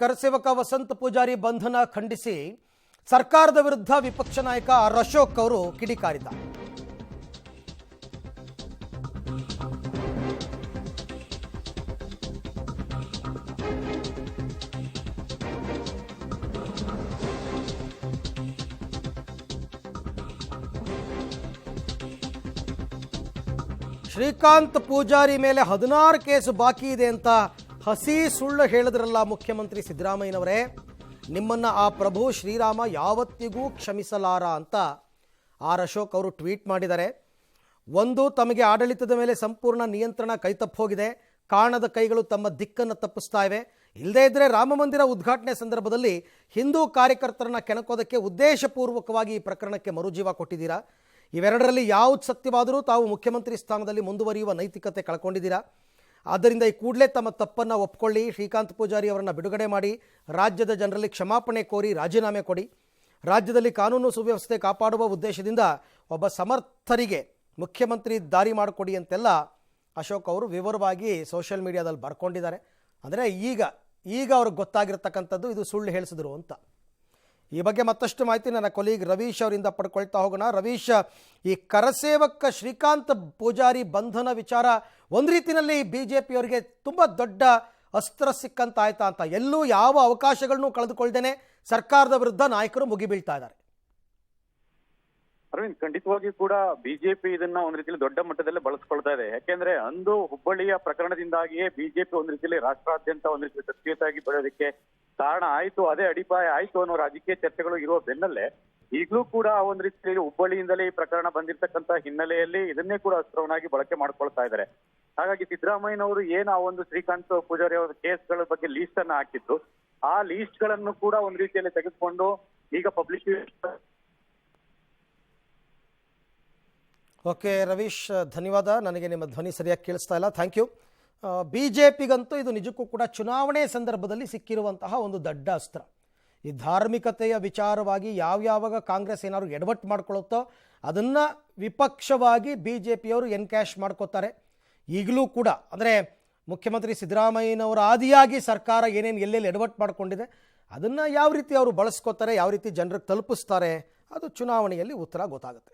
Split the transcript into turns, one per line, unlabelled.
ಕರಸೇವಕ ವಸಂತ ಪೂಜಾರಿ ಬಂಧನ ಖಂಡಿಸಿ ಸರ್ಕಾರದ ವಿರುದ್ಧ ವಿಪಕ್ಷ ನಾಯಕ ಆರ್ ಅಶೋಕ್ ಅವರು ಕಿಡಿಕಾರಿದ್ದಾರೆ. ಶ್ರೀಕಾಂತ್ ಪೂಜಾರಿ ಮೇಲೆ 16 ಕೇಸು ಬಾಕಿ ಇದೆ ಅಂತ ಹಸಿ ಸುಳ್ಳು ಹೇಳಿದ್ರಲ್ಲ ಮುಖ್ಯಮಂತ್ರಿ ಸಿದ್ದರಾಮಯ್ಯನವರೇ, ನಿಮ್ಮನ್ನ ಆ ಪ್ರಭು ಶ್ರೀರಾಮ ಯಾವತ್ತಿಗೂ ಕ್ಷಮಿಸಲಾರ ಅಂತ ಆರ್ ಅಶೋಕ್ ಅವರು ಟ್ವೀಟ್ ಮಾಡಿದ್ದಾರೆ. ಒಂದು, ತಮಗೆ ಆಡಳಿತದ ಮೇಲೆ ಸಂಪೂರ್ಣ ನಿಯಂತ್ರಣ ಕೈತಪ್ಪಿ ಹೋಗಿದೆ, ಕಾಣದ ಕೈಗಳು ತಮ್ಮ ದಿಕ್ಕನ್ನು ತಪ್ಪಿಸ್ತಾ ಇವೆ. ಇಲ್ಲದೇ ಇದ್ದರೆ ರಾಮ ಮಂದಿರ ಉದ್ಘಾಟನೆ ಸಂದರ್ಭದಲ್ಲಿ ಹಿಂದೂ ಕಾರ್ಯಕರ್ತರನ್ನ ಕೆಣಕೋದಕ್ಕೆ ಉದ್ದೇಶಪೂರ್ವಕವಾಗಿ ಈ ಪ್ರಕರಣಕ್ಕೆ ಮರುಜೀವ ಕೊಟ್ಟಿದ್ದೀರಾ. ಇವೆರಡರಲ್ಲಿ ಯಾವುದು ಸತ್ಯವಾದರೂ ತಾವು ಮುಖ್ಯಮಂತ್ರಿ ಸ್ಥಾನದಲ್ಲಿ ಮುಂದುವರಿಯುವ ನೈತಿಕತೆ ಕಳ್ಕೊಂಡಿದ್ದೀರಾ. ಆದ್ದರಿಂದ ಈ ಕೂಡಲೇ ತಮ್ಮ ತಪ್ಪನ್ನು ಒಪ್ಕೊಳ್ಳಿ, ಶ್ರೀಕಾಂತ್ ಪೂಜಾರಿ ಅವರನ್ನು ಬಿಡುಗಡೆ ಮಾಡಿ, ರಾಜ್ಯದ ಜನರಲ್ಲಿ ಕ್ಷಮಾಪಣೆ ಕೋರಿ ರಾಜೀನಾಮೆ ಕೊಡಿ. ರಾಜ್ಯದಲ್ಲಿ ಕಾನೂನು ಸುವ್ಯವಸ್ಥೆ ಕಾಪಾಡುವ ಉದ್ದೇಶದಿಂದ ಒಬ್ಬ ಸಮರ್ಥರಿಗೆ ಮುಖ್ಯಮಂತ್ರಿ ದಾರಿ ಮಾಡಿಕೊಡಿ ಅಂತೆಲ್ಲ ಅಶೋಕ್ ಅವರು ವಿವರವಾಗಿ ಸೋಷಿಯಲ್ ಮೀಡಿಯಾದಲ್ಲಿ ಬರ್ಕೊಂಡಿದ್ದಾರೆ. ಅಂದರೆ ಈಗ ಅವ್ರಿಗೆ ಗೊತ್ತಾಗಿರ್ತಕ್ಕಂಥದ್ದು ಇದು ಸುಳ್ಳು ಹೇಳಿಸಿದ್ರು ಅಂತ. ಈ ಬಗ್ಗೆ ಮತ್ತಷ್ಟು ಮಾಹಿತಿ ನನ್ನ ಕೊಲೀಗ್ ರವೀಶ್ ಅವರಿಂದ ಪಡ್ಕೊಳ್ತಾ ಹೋಗೋಣ. ರವೀಶ್, ಈ ಕರಸೇವಕ ಶ್ರೀಕಾಂತ್ ಪೂಜಾರಿ ಬಂಧನ ವಿಚಾರ ಒಂದು ರೀತಿಯಲ್ಲಿ ಬಿಜೆಪಿಯವರಿಗೆ ತುಂಬ ದೊಡ್ಡ ಅಸ್ತ್ರ ಸಿಕ್ಕಂತಾಯ್ತಾ ಅಂತ, ಎಲ್ಲೂ ಯಾವ ಅವಕಾಶಗಳನ್ನು ಕಳೆದುಕೊಳ್ಳದೇನೆ ಸರ್ಕಾರದ ವಿರುದ್ಧ ನಾಯಕರು ಮುಗಿಬೀಳ್ತಾ ಇದ್ದಾರೆ.
ಅರವಿಂದ್, ಖಂಡಿತವಾಗಿ ಕೂಡ ಬಿಜೆಪಿ ಇದನ್ನ ಒಂದ್ ರೀತಿಯಲ್ಲಿ ದೊಡ್ಡ ಮಟ್ಟದಲ್ಲಿ ಬಳಸ್ಕೊಳ್ತಾ ಇದೆ. ಯಾಕೆಂದ್ರೆ ಅಂದು ಹುಬ್ಬಳ್ಳಿಯ ಪ್ರಕರಣದಿಂದಾಗಿಯೇ ಬಿಜೆಪಿ ಒಂದ್ ರೀತಿಯಲ್ಲಿ ರಾಷ್ಟ್ರಾದ್ಯಂತ ಒಂದ್ ರೀತಿ ಸಕ್ರಿಯತೆಯಾಗಿ ಬೆಳೆಯೋದಕ್ಕೆ ಕಾರಣ ಆಯ್ತು, ಅದೇ ಅಡಿಪಾಯ ಆಯ್ತು ಅನ್ನೋ ರಾಜಕೀಯ ಚರ್ಚೆಗಳು ಇರುವ ಬೆನ್ನಲ್ಲೇ ಈಗಲೂ ಕೂಡ ಒಂದ್ ರೀತಿಯಲ್ಲಿ ಹುಬ್ಬಳ್ಳಿಯಿಂದಲೇ ಈ ಪ್ರಕರಣ ಬಂದಿರತಕ್ಕಂತ ಹಿನ್ನೆಲೆಯಲ್ಲಿ ಇದನ್ನೇ ಕೂಡ ಅಸ್ತ್ರವನ್ನಾಗಿ ಬಳಕೆ ಮಾಡ್ಕೊಳ್ತಾ ಇದ್ದಾರೆ. ಹಾಗಾಗಿ ಸಿದ್ದರಾಮಯ್ಯನವರು ಏನು ಆ ಒಂದು ಶ್ರೀಕಾಂತ್ ಪೂಜಾರಿ ಅವರ ಕೇಸ್ಗಳ ಬಗ್ಗೆ ಲೀಸ್ಟ್ ಅನ್ನ ಹಾಕಿದ್ದು, ಆ ಲೀಸ್ಟ್ ಗಳನ್ನು ಕೂಡ ಒಂದ್ ರೀತಿಯಲ್ಲಿ ತೆಗೆದುಕೊಂಡು ಈಗ ಪಬ್ಲಿಕ್.
ಓಕೆ ರವೀಶ್, ಧನ್ಯವಾದ. ನನಗೆ ನಿಮ್ಮ ಧ್ವನಿ ಸರಿಯಾಗಿ ಕೇಳಿಸ್ತಾ ಇಲ್ಲ, ಥ್ಯಾಂಕ್ ಯು. ಬಿ ಜೆ ಪಿಗಂತೂ ಇದು ನಿಜಕ್ಕೂ ಕೂಡ ಚುನಾವಣೆ ಸಂದರ್ಭದಲ್ಲಿ ಸಿಕ್ಕಿರುವಂತಹ ಒಂದು ದೊಡ್ಡ ಅಸ್ತ್ರ. ಈ ಧಾರ್ಮಿಕತೆಯ ವಿಚಾರವಾಗಿ ಯಾವ್ಯಾವಾಗ ಕಾಂಗ್ರೆಸ್ ಏನಾದ್ರು ಎಡವಟ್ಟು ಮಾಡ್ಕೊಳ್ಳುತ್ತೋ ಅದನ್ನು ವಿಪಕ್ಷವಾಗಿ ಬಿ ಜೆ ಪಿಯವರು ಎನ್ಕ್ಯಾಶ್ ಮಾಡ್ಕೋತಾರೆ. ಈಗಲೂ ಕೂಡ ಅಂದರೆ ಮುಖ್ಯಮಂತ್ರಿ ಸಿದ್ದರಾಮಯ್ಯನವರ ಆದಿಯಾಗಿ ಸರ್ಕಾರ ಏನೇನು ಎಲ್ಲೆಲ್ಲಿ ಎಡವಟ್ಟು ಮಾಡ್ಕೊಂಡಿದೆ ಅದನ್ನು ಯಾವ ರೀತಿ ಅವರು ಬಳಸ್ಕೋತಾರೆ, ಯಾವ ರೀತಿ ಜನರಿಗೆ ತಲುಪಿಸ್ತಾರೆ, ಅದು ಚುನಾವಣೆಯಲ್ಲಿ ಉತ್ತರ ಗೊತ್ತಾಗುತ್ತೆ.